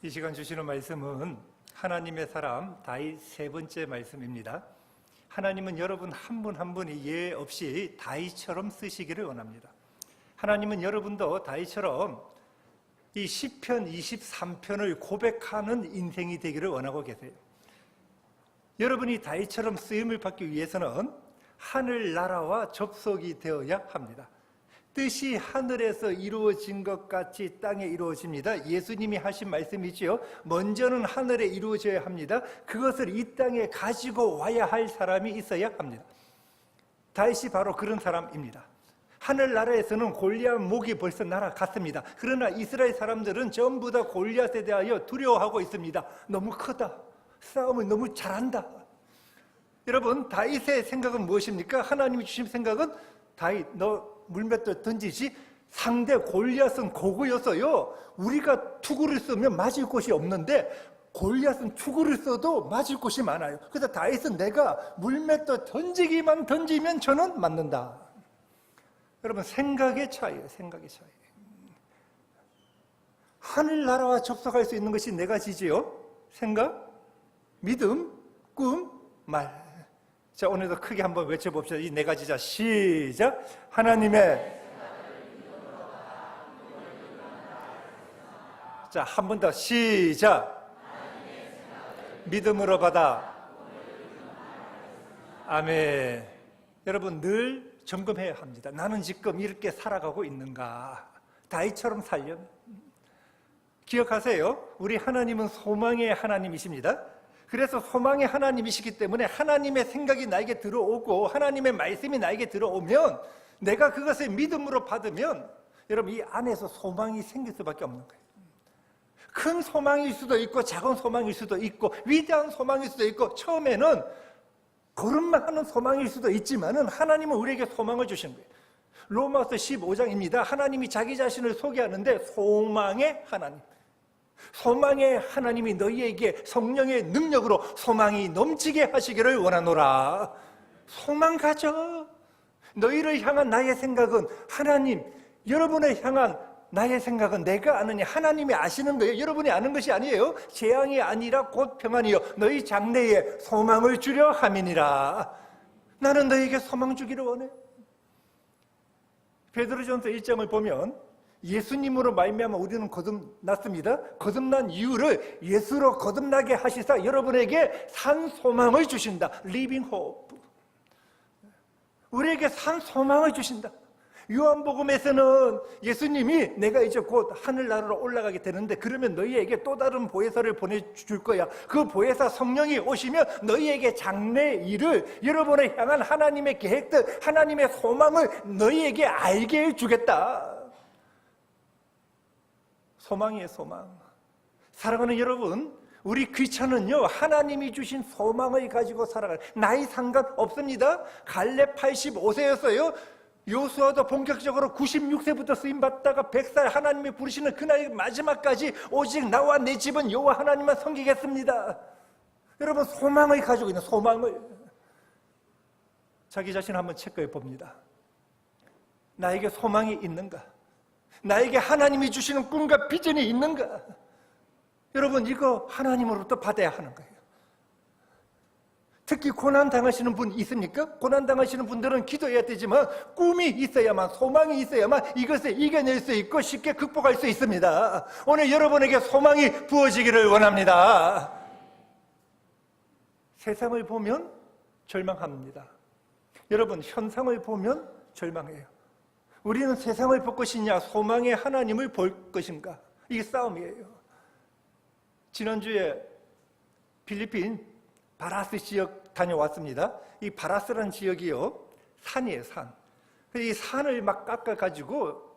이 시간 주시는 말씀은 하나님의 사람 다윗 세 번째 말씀입니다. 하나님은 여러분 한 분 한 분이 예 없이 다윗처럼 쓰시기를 원합니다. 하나님은 여러분도 다윗처럼 이 시편 23편을 고백하는 인생이 되기를 원하고 계세요. 여러분이 다윗처럼 쓰임을 받기 위해서는 하늘나라와 접속이 되어야 합니다. 뜻이 하늘에서 이루어진 것 같이 땅에 이루어집니다. 예수님이 하신 말씀이지요. 먼저는 하늘에 이루어져야 합니다. 그것을 이 땅에 가지고 와야 할 사람이 있어야 합니다. 다윗이 바로 그런 사람입니다. 하늘나라에서는 골리앗 목이 벌써 날아갔습니다. 그러나 이스라엘 사람들은 전부 다 골리앗에 대하여 두려워하고 있습니다. 너무 크다. 싸움을 너무 잘한다. 여러분, 다윗의 생각은 무엇입니까? 하나님이 주신 생각은 다윗, 너 물맷돌 던지지? 상대 골리앗은 고구여서요, 우리가 투구를 쓰면 맞을 곳이 없는데 골리앗은 투구를 써도 맞을 곳이 많아요. 그래서 다윗은 내가 물맷돌 던지기만 던지면 저는 맞는다. 여러분, 생각의 차이예요. 생각의 차이. 하늘나라와 접속할 수 있는 것이 네 가지지요. 생각, 믿음, 꿈, 말. 자, 오늘도 크게 한번 외쳐봅시다. 이 네 가지. 자, 시작. 하나님의, 자, 한 번 더 시작. 믿음으로 받아. 아멘. 여러분, 늘 점검해야 합니다. 나는 지금 이렇게 살아가고 있는가? 다윗처럼 살려면. 기억하세요. 우리 하나님은 소망의 하나님이십니다. 그래서 소망의 하나님이시기 때문에 하나님의 생각이 나에게 들어오고 하나님의 말씀이 나에게 들어오면 내가 그것을 믿음으로 받으면 여러분, 이 안에서 소망이 생길 수밖에 없는 거예요. 큰 소망일 수도 있고 작은 소망일 수도 있고 위대한 소망일 수도 있고 처음에는 걸음만 하는 소망일 수도 있지만은 하나님은 우리에게 소망을 주신 거예요. 로마서 15장입니다. 하나님이 자기 자신을 소개하는데 소망의 하나님. 소망의 하나님이 너희에게 성령의 능력으로 소망이 넘치게 하시기를 원하노라. 소망 가져. 너희를 향한 나의 생각은 하나님, 여러분을 향한 나의 생각은 내가 아느니 하나님이 아시는 거예요. 여러분이 아는 것이 아니에요. 재앙이 아니라 곧 평안이요 너희 장래에 소망을 주려 함이니라. 나는 너희에게 소망 주기를 원해. 베드로전서 1장을 보면 예수님으로 말미암아 우리는 거듭났습니다. 거듭난 이유를 예수로 거듭나게 하시사 여러분에게 산 소망을 주신다. Living hope. 우리에게 산 소망을 주신다. 요한복음에서는 예수님이 내가 이제 곧 하늘나라로 올라가게 되는데 그러면 너희에게 또 다른 보혜사를 보내줄 거야. 그 보혜사 성령이 오시면 너희에게 장래 일을, 여러분을 향한 하나님의 계획들, 하나님의 소망을 너희에게 알게 해주겠다. 소망이에요, 소망. 사랑하는 여러분, 우리 크리스찬은요, 하나님이 주신 소망을 가지고 살아가요. 나이 상관없습니다. 갈렙 85세였어요. 요수아도 본격적으로 96세부터 쓰임받다가 100살 하나님이 부르시는 그날 마지막까지 오직 나와 내 집은 여호와 하나님만 섬기겠습니다. 여러분, 소망을 가지고 있는 소망을 자기 자신을 한번 체크해 봅니다. 나에게 소망이 있는가? 나에게 하나님이 주시는 꿈과 비전이 있는가? 여러분, 이거 하나님으로부터 받아야 하는 거예요. 특히 고난 당하시는 분 있습니까? 고난 당하시는 분들은 기도해야 되지만 꿈이 있어야만, 소망이 있어야만 이것을 이겨낼 수 있고 쉽게 극복할 수 있습니다. 오늘 여러분에게 소망이 부어지기를 원합니다. 세상을 보면 절망합니다. 여러분, 현상을 보면 절망해요. 우리는 세상을 볼 것이냐, 소망의 하나님을 볼 것인가? 이게 싸움이에요. 지난주에 필리핀 바라스 지역 다녀왔습니다. 이 바라스라는 지역이요, 산이에요, 산. 이 산을 막 깎아가지고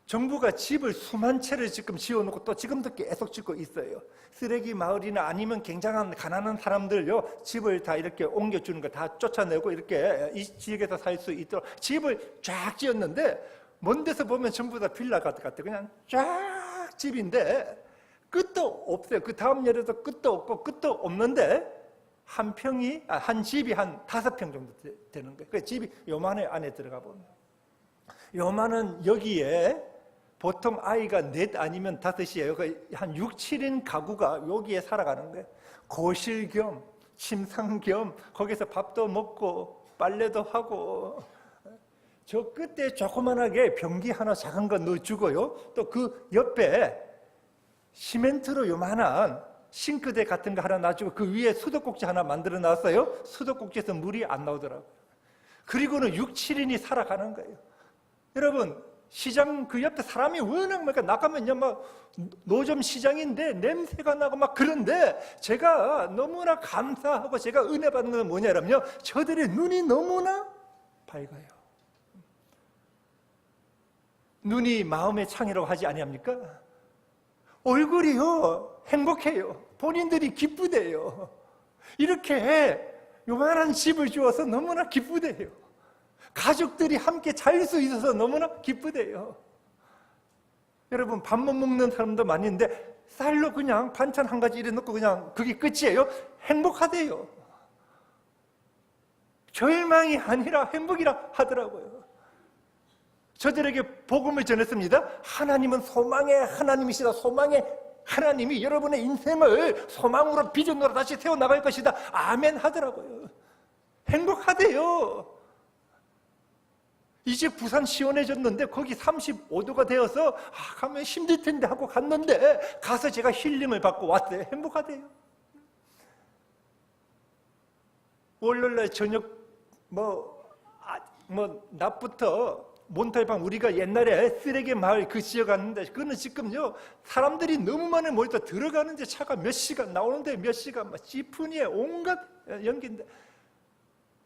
정부가 집을 수만 채를 지금 지어놓고 또 지금도 계속 짓고 있어요. 쓰레기 마을이나 아니면 굉장한 가난한 사람들요, 집을 다 이렇게 옮겨주는 거 다 쫓아내고 이렇게 이 지역에서 살 수 있도록 집을 쫙 지었는데 먼 데서 보면 전부 다 빌라 같아. 그냥 쫙 집인데 끝도 없어요. 그 다음 열에도 끝도 없고 끝도 없는데 한 집이 한 5평 정도 되는 거예요. 그 집이 요만해. 안에 들어가 보면 요만한 여기에 보통 아이가 넷 아니면 다섯이에요. 한 6, 7인 가구가 여기에 살아가는 거예요. 거실 겸 침상 겸 거기서 밥도 먹고 빨래도 하고, 저 끝에 조그만하게 변기 하나 작은 거 넣어주고요, 또 그 옆에 시멘트로 요만한 싱크대 같은 거 하나 놔주고 그 위에 수도꼭지 하나 만들어 놨어요. 수도꼭지에서 물이 안 나오더라고요. 그리고는 6, 7인이 살아가는 거예요. 여러분, 시장 그 옆에 사람이 워낙 많으니까 나가면요 막 노점 시장인데 냄새가 나고 막 그런데, 제가 너무나 감사하고 제가 은혜 받는 건 뭐냐면요, 저들의 눈이 너무나 밝아요. 눈이 마음의 창이라고 하지 아니합니까? 얼굴이요 행복해요. 본인들이 기쁘대요. 이렇게 요만한 집을 주어서 너무나 기쁘대요. 가족들이 함께 잘 수 있어서 너무나 기쁘대요. 여러분, 밥 못 먹는 사람도 많이 있는데 쌀로 그냥 반찬 한 가지 이래 놓고 그냥 그게 끝이에요. 행복하대요. 절망이 아니라 행복이라 하더라고요. 저들에게 복음을 전했습니다. 하나님은 소망의 하나님이시다. 소망의 하나님이 여러분의 인생을 소망으로 비전으로 다시 세워나갈 것이다. 아멘 하더라고요. 행복하대요. 이제 부산 시원해졌는데 거기 35도가 되어서 가면 힘들 텐데 하고 갔는데, 가서 제가 힐링을 받고 왔어요. 행복하대요. 월요일날 저녁 낮부터 몬탈방, 우리가 옛날에 쓰레기 마을 그 지역 갔는데, 그거는 지금요 사람들이 너무 많이 모여서 들어가는데 차가 몇 시간, 나오는데 몇 시간, 막 지푸니에 온갖 연기인데,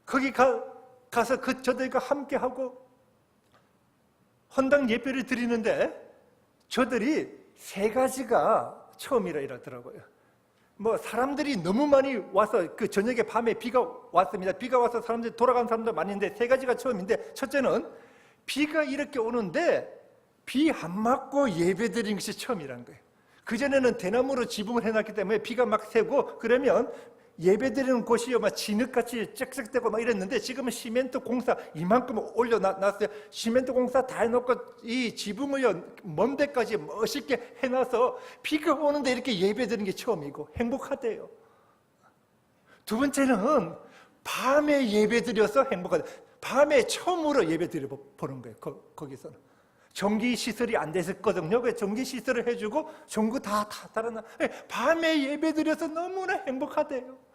거기 가서 저들과 함께 하고 헌당 예배를 드리는데, 저들이 세 가지가 처음이라 이러더라고요. 사람들이 너무 많이 와서 그 저녁에 밤에 비가 왔습니다. 비가 와서 사람들이 돌아간 사람도 많이 있는데 세 가지가 처음인데, 첫째는 비가 이렇게 오는데 비 안 맞고 예배 드리는 것이 처음이라는 거예요. 그전에는 대나무로 지붕을 해놨기 때문에 비가 막 새고 그러면 예배 드리는 곳이 막 진흙같이 쩍쩍대고 막 이랬는데, 지금은 시멘트 공사 이만큼 올려놨어요. 시멘트 공사 다 해놓고 이 지붕을 먼 데까지 멋있게 해놔서 비가 오는데 이렇게 예배 드리는 게 처음이고 행복하대요. 두 번째는 밤에 예배 드려서 행복하대요. 밤에 처음으로 예배 드려보는 거예요. 거기서는 전기 시설이 안 됐었거든요. 그래서 전기 시설을 해주고 전구 다 달아나 밤에 예배 드려서 너무나 행복하대요.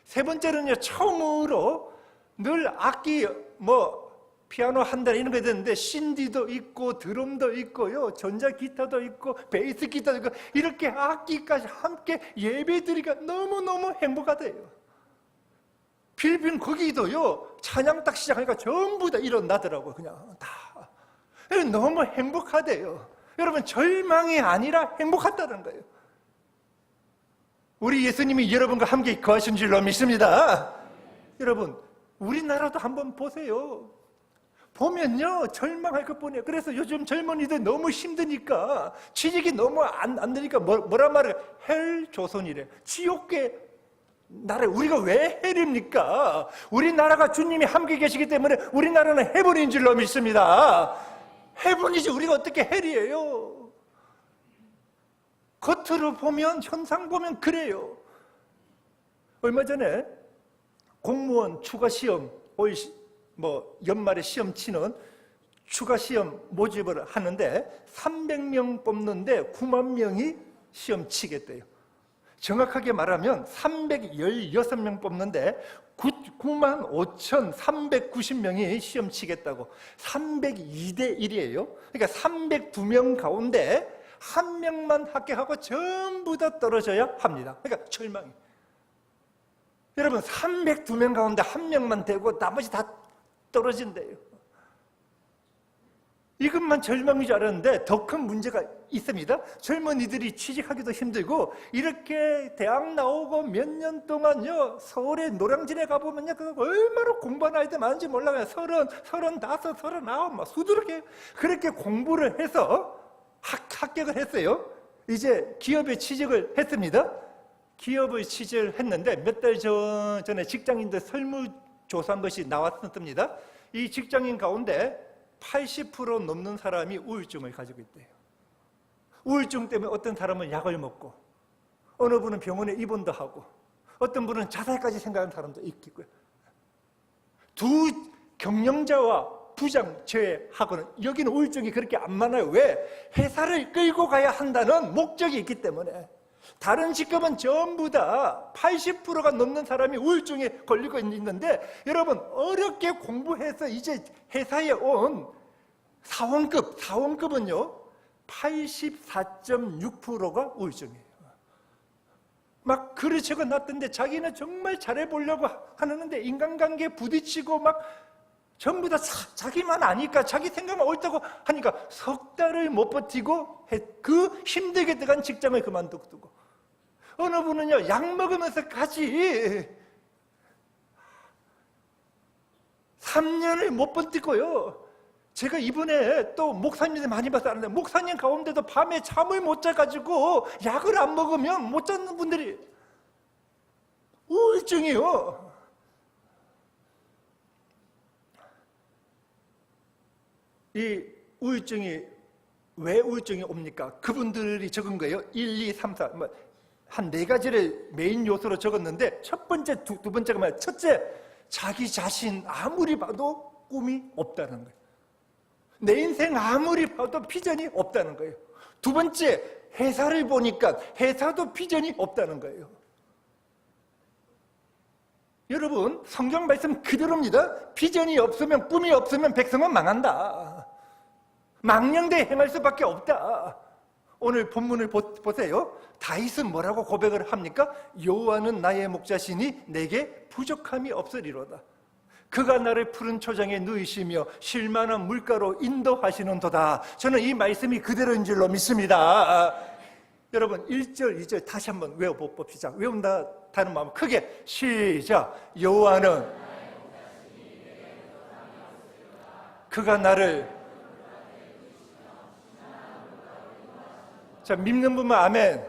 세 번째는요, 처음으로 늘 악기 피아노 한 달 이런 거 되는데 신디도 있고 드럼도 있고요, 전자 기타도 있고 베이스 기타도 있고 이렇게 악기까지 함께 예배 드리기가 너무너무 행복하대요. 필리핀 거기도요 찬양 딱 시작하니까 전부 다 일어나더라고요. 그냥 다 너무 행복하대요. 여러분, 절망이 아니라 행복하다는 거예요. 우리 예수님이 여러분과 함께 거하신 줄로 믿습니다. 여러분, 우리나라도 한번 보세요. 보면요 절망할 것뿐이에요. 그래서 요즘 젊은이들 너무 힘드니까, 취직이 너무 안 되니까 뭐라 말해요? 헬 조선이래. 지옥계 나라. 우리가 왜 헬입니까? 우리나라가 주님이 함께 계시기 때문에 우리나라는 헤븐인 줄로 믿습니다. 헤븐이지 우리가 어떻게 헬이에요? 겉으로 보면, 현상 보면 그래요. 얼마 전에 공무원 추가시험, 연말에 시험 치는 추가시험 모집을 하는데 300명 뽑는데 9만 명이 시험 치겠대요. 정확하게 말하면 316명 뽑는데 95,390명이 시험 치겠다고. 302대 1이에요. 그러니까 302명 가운데 한 명만 합격하고 전부 다 떨어져야 합니다. 그러니까 절망이. 여러분, 302명 가운데 한 명만 되고 나머지 다 떨어진대요. 이것만 절망인 줄 알았는데 더 큰 문제가 있습니다. 젊은이들이 취직하기도 힘들고, 이렇게 대학 나오고 몇 년 동안요 서울의 노량진에 가보면요 얼마나 공부한 아이들 많은지 몰라요. 30, 35, 39 막 수두룩해. 그렇게 공부를 해서 합격을 했어요. 이제 기업에 취직을 했습니다. 기업을 취직을 했는데 몇 달 전에 직장인들 설문조사한 것이 나왔습니다. 이 직장인 가운데 80% 넘는 사람이 우울증을 가지고 있대요. 우울증 때문에 어떤 사람은 약을 먹고, 어느 분은 병원에 입원도 하고, 어떤 분은 자살까지 생각하는 사람도 있고요. 두 경영자와 부장 제외하고는 여기는 우울증이 그렇게 안 많아요. 왜? 회사를 끌고 가야 한다는 목적이 있기 때문에. 다른 직업은 전부 다 80%가 넘는 사람이 우울증에 걸리고 있는데, 여러분 어렵게 공부해서 이제 회사에 온 사원급은요 84.6%가 우울증이에요. 막 글을 적어놨던데 자기는 정말 잘해보려고 하는데 인간관계에 부딪히고 막 전부 다 자기만 아니까, 자기 생각만 옳다고 하니까 석 달을 못 버티고 그 힘들게 들어간 직장을 그만두고, 어느 분은요 약 먹으면서까지 3년을 못 버티고요. 제가 이번에 또 목사님들 많이 봐서 아는데, 목사님 가운데도 밤에 잠을 못 자가지고 약을 안 먹으면 못 자는 분들이 우울증이요. 이 우울증이 왜 우울증이 옵니까? 그분들이 적은 거예요. 1, 2, 3, 4 한 네 가지를 메인 요소로 적었는데, 첫 번째, 두 번째가 뭐야? 첫째, 자기 자신 아무리 봐도 꿈이 없다는 거예요. 내 인생 아무리 봐도 비전이 없다는 거예요. 두 번째, 회사를 보니까 회사도 비전이 없다는 거예요. 여러분, 성경 말씀 그대로입니다. 비전이 없으면, 꿈이 없으면 백성은 망한다. 망령되이 행할 수밖에 없다. 오늘 본문을 보세요. 다윗은 뭐라고 고백을 합니까? 여호와는 나의 목자시니 내게 부족함이 없으리로다. 그가 나를 푸른 초장에 누이시며 쉴만한 물가로 인도하시는도다. 저는 이 말씀이 그대로인 줄로 믿습니다. 여러분 1절, 2절 다시 한번 외워봅시다. 외운다는 마음 크게 시작. 여호와는 그가 나를, 자, 믿는 분만 아멘.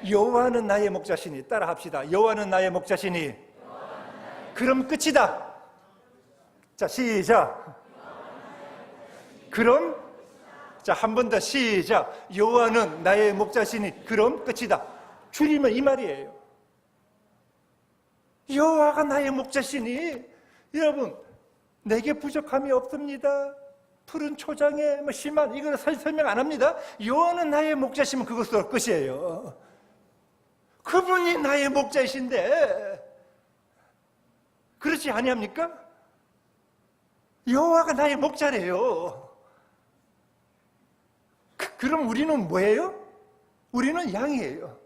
여호와는 나의 목자시니, 따라 합시다. 여호와는 나의 목자시니. 그럼 끝이다. 자, 시작. 그럼, 자, 한 번 더 시작. 여호와는 나의 목자시니 그럼 끝이다. 줄이면 이 말이에요. 여호와가 나의 목자시니, 여러분 내게 부족함이 없습니다. 푸른 초장에 심한, 이걸 설명 안 합니다. 여호와는 나의 목자시면 그것으로 끝이에요. 그분이 나의 목자이신데 그렇지 아니합니까? 여호와가 나의 목자래요. 그럼 우리는 뭐예요? 우리는 양이에요.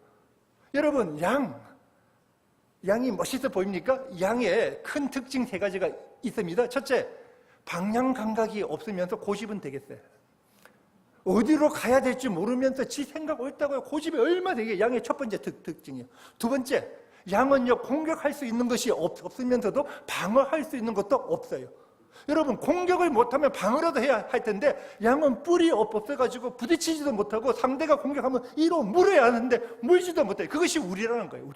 여러분, 양이 멋있어 보입니까? 양의 큰 특징 세 가지가 있습니다. 첫째, 방향 감각이 없으면서 고집은 되겠어요. 어디로 가야 될지 모르면서 지 생각 옳다고요. 고집이 얼마나 되게, 양의 첫 번째 특징이에요. 두 번째, 양은요 공격할 수 있는 것이 없으면서도 방어할 수 있는 것도 없어요. 여러분, 공격을 못하면 방어라도 해야 할 텐데 양은 뿔이 없어가지고 부딪히지도 못하고 상대가 공격하면 이로 물어야 하는데 물지도 못해요. 그것이 우리라는 거예요.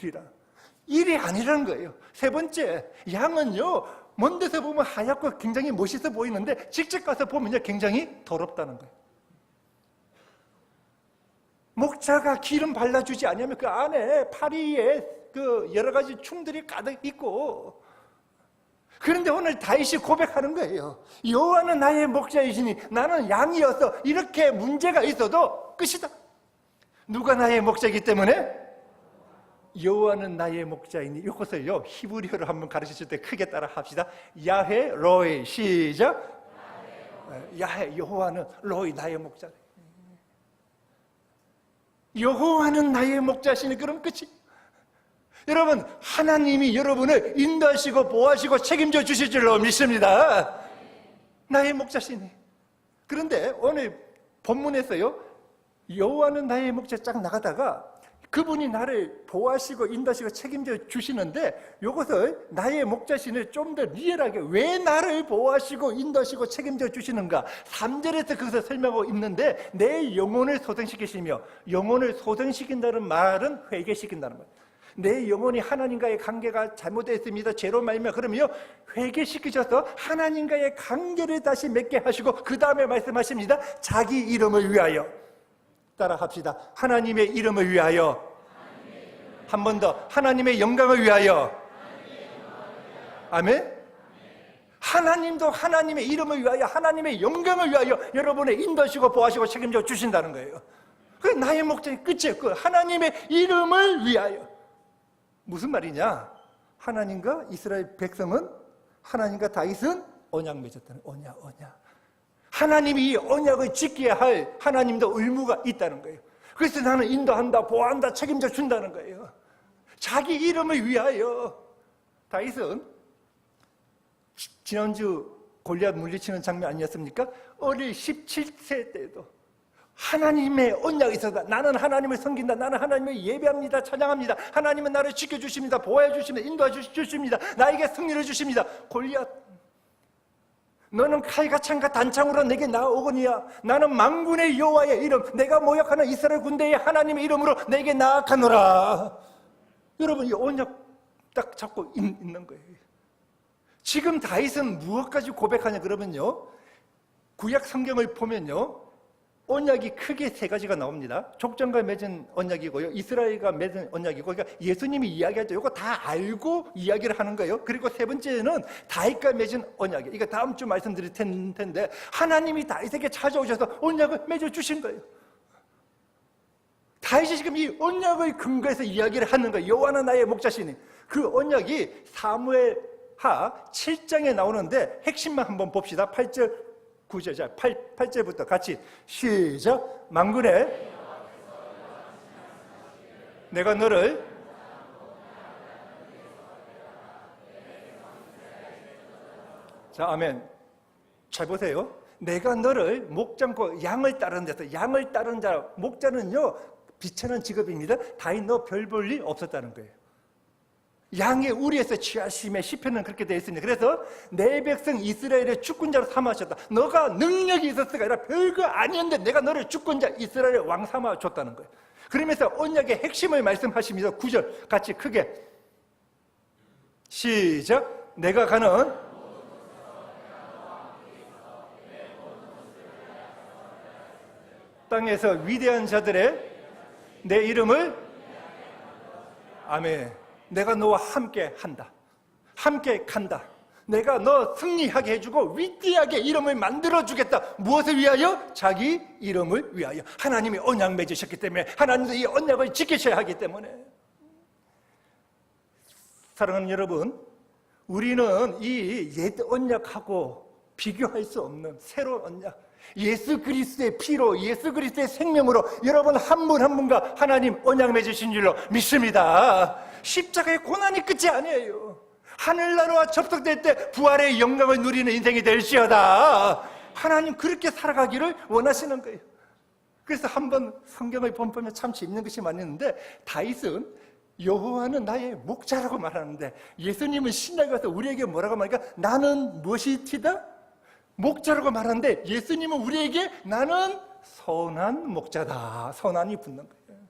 일이 아니라는 거예요. 세 번째, 양은요 먼 데서 보면 하얗고 굉장히 멋있어 보이는데 직접 가서 보면요 굉장히 더럽다는 거예요. 목자가 기름 발라주지 않으면 그 안에 파리에 그 여러 가지 충들이 가득 있고, 그런데 오늘 다윗이 고백하는 거예요. 여호와는 나의 목자이시니 나는 양이어서 이렇게 문제가 있어도 끝이다. 누가 나의 목자이기 때문에? 여호와는 나의 목자이니. 이것을요 히브리어로 한번 가르치실 때 크게 따라 합시다. 야훼 로이. 시작. 야훼, 여호와는 로이, 나의 목자. 여호와는 나의 목자시니 그럼 끝이. 여러분, 하나님이 여러분을 인도하시고 보호하시고 책임져 주실 줄로 믿습니다. 나의 목자시니. 그런데 오늘 본문에서요 여호와는 나의 목자 쫙 나가다가 그분이 나를 보호하시고 인도하시고 책임져 주시는데, 이것을 나의 목자신을 좀 더 리얼하게 왜 나를 보호하시고 인도하시고 책임져 주시는가 3절에서 그것을 설명하고 있는데, 내 영혼을 소생시키시며, 영혼을 소생시킨다는 말은 회개시킨다는 말. 내 영혼이 하나님과의 관계가 잘못됐습니다. 죄로 말미암아. 그러면요 회개시키셔서 하나님과의 관계를 다시 맺게 하시고 그 다음에 말씀하십니다. 자기 이름을 위하여. 따라 합시다. 하나님의 이름을 위하여. 한 번 더. 하나님의 영광을 위하여. 아멘. 하나님도 하나님의 이름을 위하여, 하나님의 영광을 위하여 여러분의 인도하시고 보호하시고 책임져 주신다는 거예요. 그 나의 목적이 끝이에요. 그 하나님의 이름을 위하여. 무슨 말이냐? 하나님과 이스라엘 백성은, 하나님과 다윗은 언약 맺었다는 거예요. 언약. 하나님이 이 언약을 지켜야 할 하나님도 의무가 있다는 거예요. 그래서 나는 인도한다, 보호한다, 책임져 준다는 거예요. 자기 이름을 위하여. 다윗은 지난주 골리앗 물리치는 장면 아니었습니까? 어릴 17세 때도 하나님의 언약이 있었다. 나는 하나님을 섬긴다. 나는 하나님을 예배합니다. 찬양합니다. 하나님은 나를 지켜주십니다. 보호해 주십니다. 인도해 주십니다. 나에게 승리를 주십니다. 골리앗, 너는 칼과 창과 단창으로 내게 나아오거니와 나는 만군의 여호와의 이름, 내가 모욕하는 이스라엘 군대의 하나님의 이름으로 내게 나아가노라. 여러분, 이 언약 딱 잡고 있는 거예요. 지금 다윗은 무엇까지 고백하냐 그러면요, 구약 성경을 보면요, 언약이 크게 세 가지가 나옵니다. 족장과 맺은 언약이고요, 이스라엘과 맺은 언약이고, 그러니까 예수님이 이야기하죠. 이거 다 알고 이야기를 하는 거예요. 그리고 세 번째는 다윗과 맺은 언약이에요. 이거 다음 주 말씀드릴 텐데, 하나님이 다윗에게 찾아오셔서 언약을 맺어주신 거예요. 다윗이 지금 이 언약을 근거해서 이야기를 하는 거예요. 여호와는 나의 목자시니. 그 언약이 사무엘하 7장에 나오는데 핵심만 한번 봅시다. 8절 9절, 자, 8절부터 같이 시작. 만군의 내가 너를 자, 아멘. 잘 보세요. 내가 너를 목장고 양을 따르는 데서, 양을 따르는 자, 목자는요 비천한 직업입니다. 다윗 너 별 볼 일 없었다는 거예요. 양의 우리에서 취하심에 시편은 그렇게 되어 있습니다. 그래서 내 백성 이스라엘의 주권자로 삼아줬다. 너가 능력이 있었을까 아니라 별거 아니었는데 내가 너를 주권자 이스라엘의 왕 삼아줬다는 거예요. 그러면서 언약의 핵심을 말씀하십니다. 9절 같이 크게 시작. 내가 가는 땅에서 위대한 자들의 내 이름을 아멘. 내가 너와 함께 한다. 함께 간다. 내가 너 승리하게 해주고 위대하게 이름을 만들어주겠다. 무엇을 위하여? 자기 이름을 위하여. 하나님이 언약 맺으셨기 때문에, 하나님도 이 언약을 지키셔야 하기 때문에. 사랑하는 여러분, 우리는 이 옛 언약하고 비교할 수 없는 새로운 언약, 예수 그리스도의 피로, 예수 그리스도의 생명으로 여러분 한 분 한 분과 하나님 언약 맺으신 줄로 믿습니다. 십자가의 고난이 끝이 아니에요. 하늘나라와 접속될 때 부활의 영광을 누리는 인생이 될지어다. 하나님 그렇게 살아가기를 원하시는 거예요. 그래서 한번 성경을 보면 참 재밌는 것이 많았는데, 다윗은 여호와는 나의 목자라고 말하는데, 예수님은 신약에 와서 우리에게 뭐라고 말하니까 나는 무엇이티다? 목자라고 말하는데, 예수님은 우리에게 나는 선한 목자다. 선한이 붙는 거예요.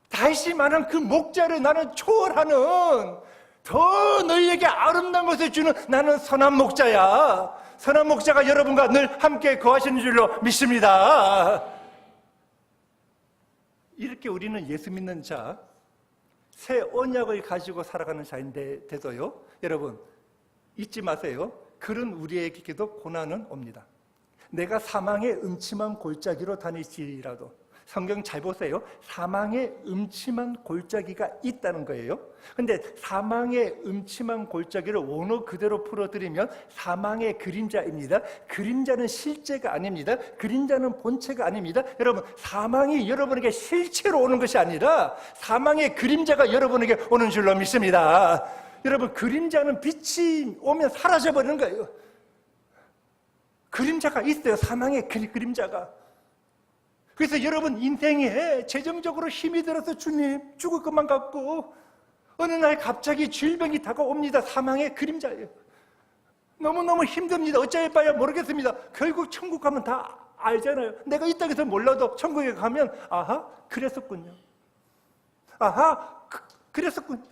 다윗이 말한 그 목자를 나는 초월하는, 더 너희에게 아름다운 것을 주는 나는 선한 목자야. 선한 목자가 여러분과 늘 함께 거하시는 줄로 믿습니다. 이렇게 우리는 예수 믿는 자, 새 언약을 가지고 살아가는 자인데도요, 여러분 잊지 마세요. 그런 우리에게도 고난은 옵니다. 내가 사망의 음침한 골짜기로 다닐지라도, 성경 잘 보세요. 사망의 음침한 골짜기가 있다는 거예요. 근데 사망의 음침한 골짜기를 원어 그대로 풀어드리면 사망의 그림자입니다. 그림자는 실제가 아닙니다. 그림자는 본체가 아닙니다. 여러분, 사망이 여러분에게 실체로 오는 것이 아니라 사망의 그림자가 여러분에게 오는 줄로 믿습니다. 여러분, 그림자는 빛이 오면 사라져버리는 거예요. 그림자가 있어요. 사망의 그림자가. 그래서 여러분 인생에 재정적으로 힘이 들어서 주님 죽을 것만 같고 어느 날 갑자기 질병이 다가옵니다. 사망의 그림자예요. 너무너무 힘듭니다. 어찌할 바야 모르겠습니다. 결국 천국 가면 다 알잖아요. 내가 이 땅에서 몰라도 천국에 가면 아하 그랬었군요. 아하 그랬었군요.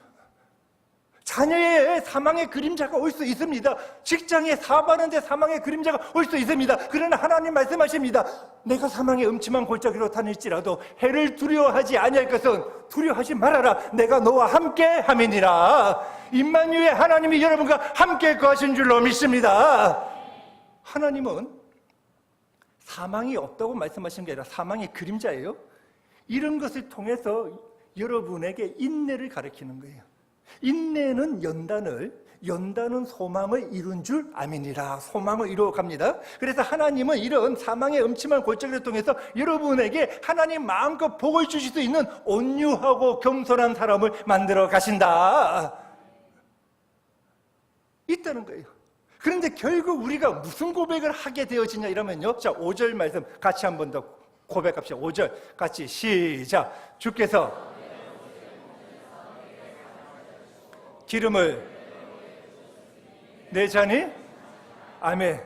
자녀의 사망의 그림자가 올 수 있습니다. 직장에 사업하는데 사망의 그림자가 올 수 있습니다. 그러나 하나님 말씀하십니다. 내가 사망의 음침한 골짜기로 다닐지라도 해를 두려워하지 아니할 것은 두려워하지 말아라. 내가 너와 함께 함이니라. 임마누엘 하나님이 여러분과 함께 거하신 줄로 믿습니다. 하나님은 사망이 없다고 말씀하신 게 아니라 사망의 그림자예요. 이런 것을 통해서 여러분에게 인내를 가르치는 거예요. 인내는 연단은 소망을 이룬 줄 아미니라. 소망을 이루어 갑니다. 그래서 하나님은 이런 사망의 음침한 골짜기를 통해서 여러분에게 하나님 마음껏 복을 주실 수 있는 온유하고 겸손한 사람을 만들어 가신다. 있다는 거예요. 그런데 결국 우리가 무슨 고백을 하게 되어지냐 이러면요. 자, 5절 말씀 같이 한 번 더 고백합시다. 5절 같이 시작. 주께서 기름을 내 잔이 아멘.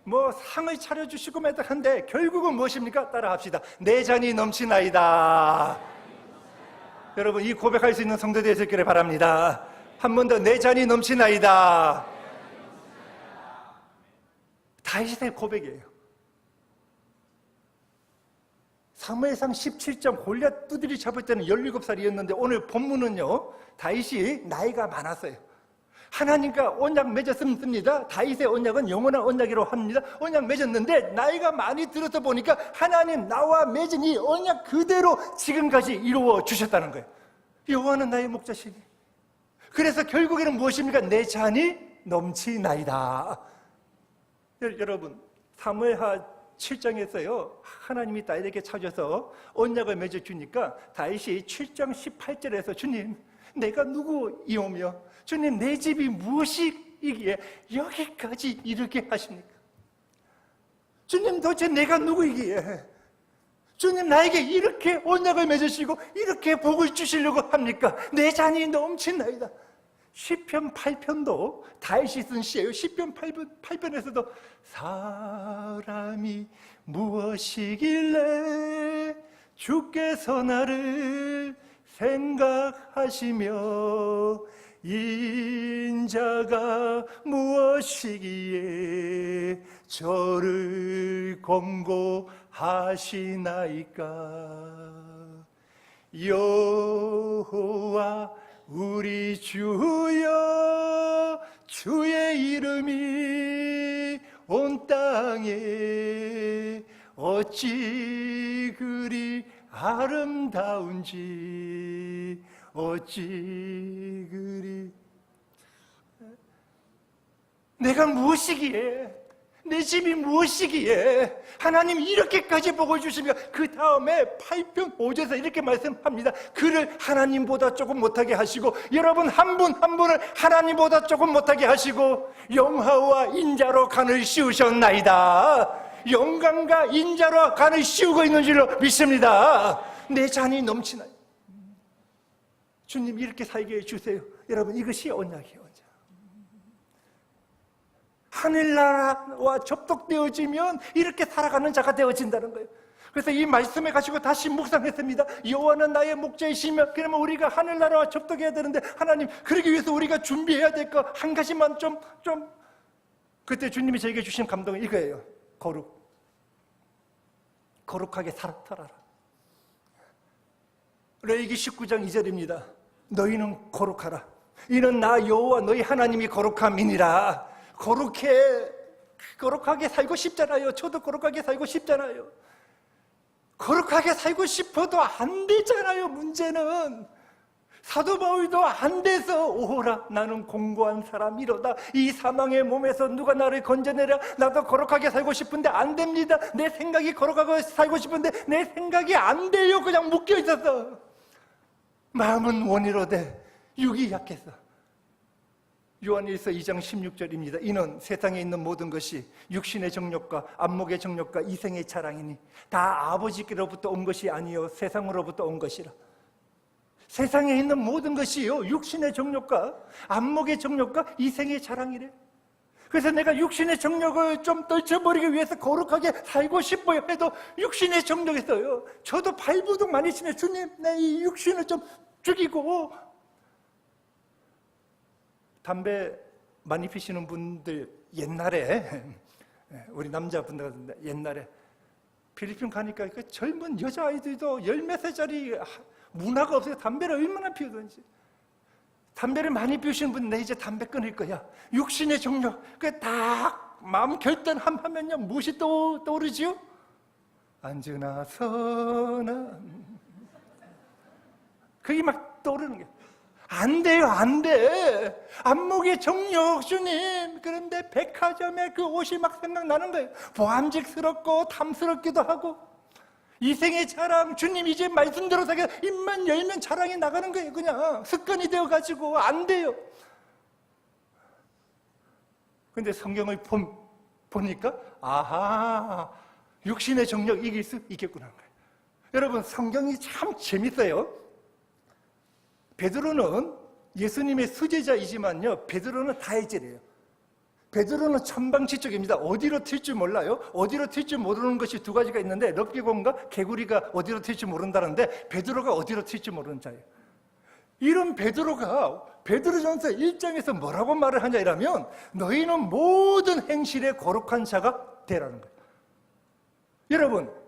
뭐 상을 차려주시고 한데 결국은 무엇입니까? 따라합시다. 내 잔이 넘치나이다. 여러분 이 고백할 수 있는 성도들이 있기를 바랍니다. 한 번 더 내 잔이 넘치나이다. 다윗의 고백이에요. 사무엘상 17장 골리앗 두드리 잡을 때는 17살이었는데 오늘 본문은요 다윗이 나이가 많았어요. 하나님과 언약 맺었습니다. 다윗의 언약은 영원한 언약이라고 합니다. 언약 맺었는데 나이가 많이 들어서 보니까 하나님 나와 맺은 이 언약 그대로 지금까지 이루어 주셨다는 거예요. 여호와는 나의 목자시니. 그래서 결국에는 무엇입니까? 내 잔이 넘치나이다. 여러분 사무엘하 7장에서요 하나님이 다윗에게 찾아서 언약을 맺어주니까 다윗이 7장 18절에서 주님 내가 누구이오며 주님 내 집이 무엇이기에 여기까지 이르게 하십니까? 주님 도대체 내가 누구이기에 주님 나에게 이렇게 언약을 맺으시고 이렇게 복을 주시려고 합니까? 내 잔이 넘친나이다. 시편 8편도 다윗이 쓴 시예요. 시편 8편에서도 사람이 무엇이길래 주께서 나를 생각하시며 인자가 무엇이기에 저를 권고하시나이까. 여호와 우리 주여 주의 이름이 온 땅에 어찌 그리 아름다운지 어찌 그리 내가 무엇이기에 내 집이 무엇이기에 하나님 이렇게까지 복을 주시며 그 다음에 8편 5절에서 이렇게 말씀합니다. 그를 하나님보다 조금 못하게 하시고 여러분 한 분 한 분을 하나님보다 조금 못하게 하시고 영화와 인자로 간을 씌우셨나이다. 영광과 인자로 간을 씌우고 있는 줄로 믿습니다. 내 잔이 넘치나요. 주님 이렇게 살게 해주세요. 여러분 이것이 언약이에요. 하늘나라와 접독되어지면 이렇게 살아가는 자가 되어진다는 거예요. 그래서 이 말씀을 가지고 다시 묵상했습니다. 여호와는 나의 목자이시며 그러면 우리가 하늘나라와 접독해야 되는데 하나님 그러기 위해서 우리가 준비해야 될 거 한 가지만 좀 그때 주님이 저에게 주신 감동은 이거예요. 거룩하게 살아라. 레위기 19장 2절입니다. 너희는 거룩하라. 이는 나 여호와 너희 하나님이 거룩함이니라. 거룩하게 살고 싶잖아요. 저도 거룩하게 살고 싶잖아요. 거룩하게 살고 싶어도 안 되잖아요. 문제는 사도 바울도 안 돼서 오호라 나는 공고한 사람이로다. 이 사망의 몸에서 누가 나를 건져내라. 나도 거룩하게 살고 싶은데 안 됩니다. 내 생각이 거룩하게 살고 싶은데 내 생각이 안 돼요. 그냥 묶여 있었어. 마음은 원이로되 육이 약해서. 요한일서 2장 16절입니다. 이는 세상에 있는 모든 것이 육신의 정욕과 안목의 정욕과 이생의 자랑이니 다 아버지께로부터 온 것이 아니요 세상으로부터 온 것이라. 세상에 있는 모든 것이요 육신의 정욕과 안목의 정욕과 이생의 자랑이래. 그래서 내가 육신의 정욕을 좀 떨쳐버리기 위해서 거룩하게 살고 싶어요 해도 육신의 정욕이 있어요. 저도 발부둥 많이 치네. 주님 내 이 육신을 좀 죽이고 담배 많이 피시는 분들 옛날에 우리 남자분들 옛날에 필리핀 가니까 그 젊은 여자아이들도 열몇 살짜리 문화가 없어요. 담배를 얼마나 피우던지. 담배를 많이 피우시는 분, 내 이제 담배 끊을 거야. 육신의 정욕, 그 딱 마음 결단하면요 무엇이 떠오르지요? 앉으나 서나 그게 막 떠오르는 게 안 돼요, 안 돼. 안목의 정욕, 주님. 그런데 백화점에 그 옷이 막 생각나는 거예요. 보암직스럽고 탐스럽기도 하고 이생의 자랑, 주님 이제 말씀대로 살게 입만 열면 자랑이 나가는 거예요. 그냥 습관이 되어가지고 안 돼요. 근데 성경을 보니까 아하, 육신의 정욕 이길 수 있겠구나. 여러분, 성경이 참 재밌어요. 베드로는 예수님의 수제자이지만요, 베드로는 다해질이에요. 베드로는 천방지축입니다. 어디로 튈지 몰라요. 어디로 튈지 모르는 것이 두 가지가 있는데 럭비공과 개구리가 어디로 튈지 모른다는데 베드로가 어디로 튈지 모르는 자예요. 이런 베드로가 베드로전서 1장에서 뭐라고 말을 하냐 이라면 너희는 모든 행실에 거룩한 자가 되라는 거예요. 여러분,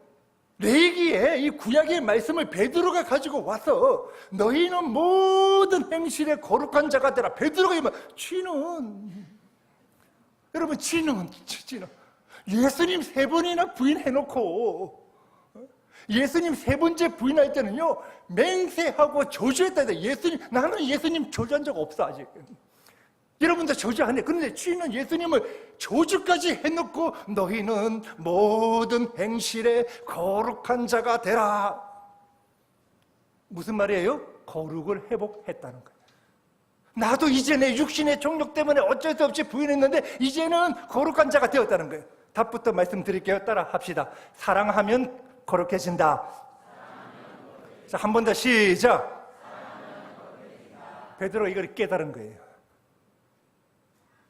레위기에 이 구약의 말씀을 베드로가 가지고 와서 너희는 모든 행실에 거룩한 자가 되라. 베드로가 이말 쥐는 여러분 쥐는 예수님 3번이나 부인해놓고 예수님 3번째 부인할 때는요 맹세하고 저주했다. 나는 예수님 저주한 적 없어 아직. 여러분도 저주 안 해. 그런데 쥐는 예수님을 저주까지 해놓고 너희는 모든 행실에 거룩한 자가 되라. 무슨 말이에요? 거룩을 회복했다는 거예요. 나도 이제 내 육신의 정욕 때문에 어쩔 수 없이 부인했는데 이제는 거룩한 자가 되었다는 거예요. 답부터 말씀드릴게요. 따라 합시다. 사랑하면 거룩해진다. 자, 한 번 더 시작. 베드로 이걸 깨달은 거예요.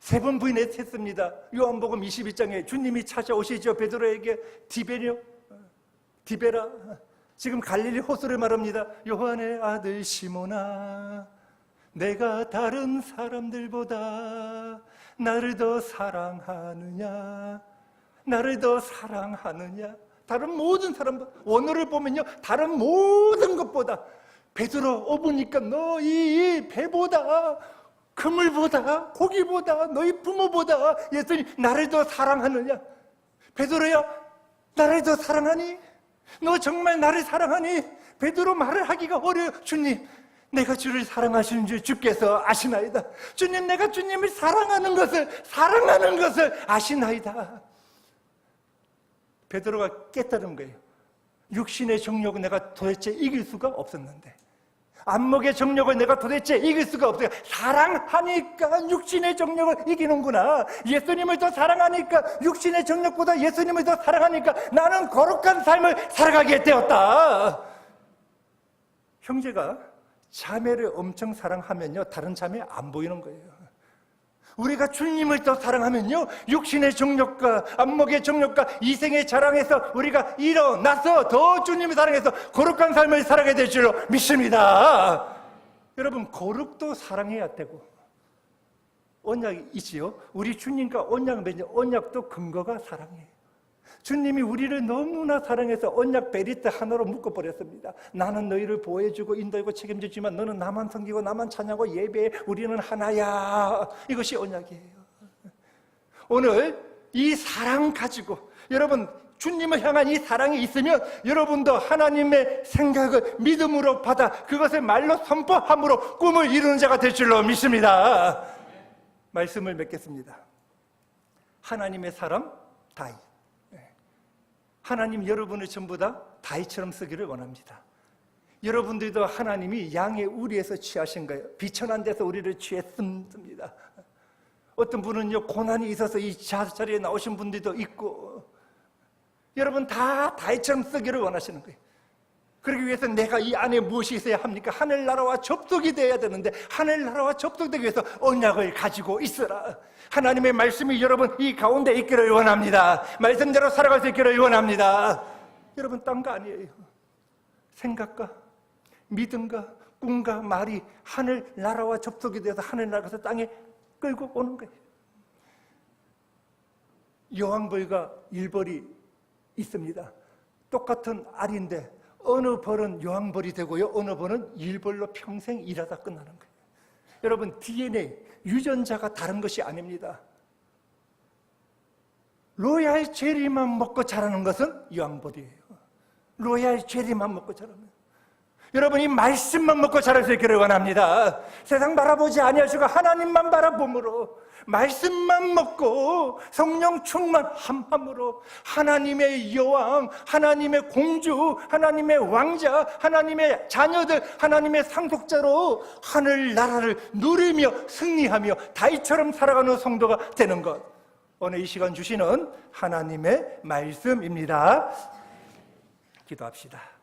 3번 부인했습니다. 요한복음 22장에 주님이 찾아오시죠. 베드로에게 디베라. 지금 갈릴리 호수를 말합니다. 요한의 아들 시몬아, 내가 다른 사람들보다 나를 더 사랑하느냐? 나를 더 사랑하느냐? 다른 모든 사람들, 원어를 보면요 다른 모든 것보다 베드로 보니까 너 이 배보다 그물보다 고기보다 너희 부모보다 예수님 나를 더 사랑하느냐? 베드로야, 나를 더 사랑하니? 너 정말 나를 사랑하니? 베드로 말을 하기가 어려워. 주님, 내가 주를 사랑하시는 줄 주께서 아시나이다. 주님, 내가 주님을 사랑하는 것을 아시나이다. 베드로가 깨달은 거예요. 육신의 정욕을 내가 도대체 이길 수가 없었는데, 안목의 정욕을 내가 도대체 이길 수가 없어요. 사랑하니까 육신의 정욕을 이기는구나. 예수님을 더 사랑하니까, 육신의 정욕보다 예수님을 더 사랑하니까 나는 거룩한 삶을 살아가게 되었다. 형제가 자매를 엄청 사랑하면요 다른 자매 안 보이는 거예요. 우리가 주님을 더 사랑하면요 육신의 정욕과 안목의 정욕과 이생의 자랑에서 우리가 일어나서 더 주님을 사랑해서 거룩한 삶을 살아가게 될 줄로 믿습니다. 여러분, 거룩도 사랑해야 되고 언약이 있지요. 우리 주님과 언약을 맺는 언약도 근거가 사랑이에요. 주님이 우리를 너무나 사랑해서 언약 베리트 하나로 묶어버렸습니다. 나는 너희를 보호해주고 인도하고 책임지지만 너는 나만 섬기고 나만 찬양하고 예배해. 우리는 하나야. 이것이 언약이에요. 오늘 이 사랑 가지고 여러분 주님을 향한 이 사랑이 있으면 여러분도 하나님의 생각을 믿음으로 받아 그것을 말로 선포함으로 꿈을 이루는 자가 될 줄로 믿습니다. 말씀을 맺겠습니다. 하나님의 사람 다윗. 하나님 여러분을 전부 다 다윗처럼 쓰기를 원합니다. 여러분들도 하나님이 양의 우리에서 취하신 거예요. 비천한 데서 우리를 취했습니다. 어떤 분은요 고난이 있어서 이 자리에 나오신 분들도 있고, 여러분 다 다윗처럼 쓰기를 원하시는 거예요. 그러기 위해서 내가 이 안에 무엇이 있어야 합니까? 하늘나라와 접속이 되어야 되는데 하늘나라와 접속되기 위해서 언약을 가지고 있으라. 하나님의 말씀이 여러분 이 가운데 있기를 원합니다. 말씀대로 살아갈 수 있기를 원합니다. 여러분 딴 거 아니에요. 생각과 믿음과 꿈과 말이 하늘나라와 접속이 되어서 하늘나라에서 땅에 끌고 오는 거예요. 여왕벌과 일벌이 있습니다. 똑같은 알인데 어느 벌은 여왕벌이 되고요, 어느 벌은 일벌로 평생 일하다 끝나는 거예요. 여러분, DNA, 유전자가 다른 것이 아닙니다. 로얄 제리만 먹고 자라는 것은 여왕벌이에요. 로얄 제리만 먹고 자라는 거예요. 여러분이 말씀만 먹고 자랄 수 있기를 원합니다. 세상 바라보지 아니하시고 하나님만 바라봄으로, 말씀만 먹고 성령 충만함으로 하나님의 여왕, 하나님의 공주, 하나님의 왕자, 하나님의 자녀들, 하나님의 상속자로 하늘나라를 누리며 승리하며 다윗처럼 살아가는 성도가 되는 것, 오늘 이 시간 주시는 하나님의 말씀입니다. 기도합시다.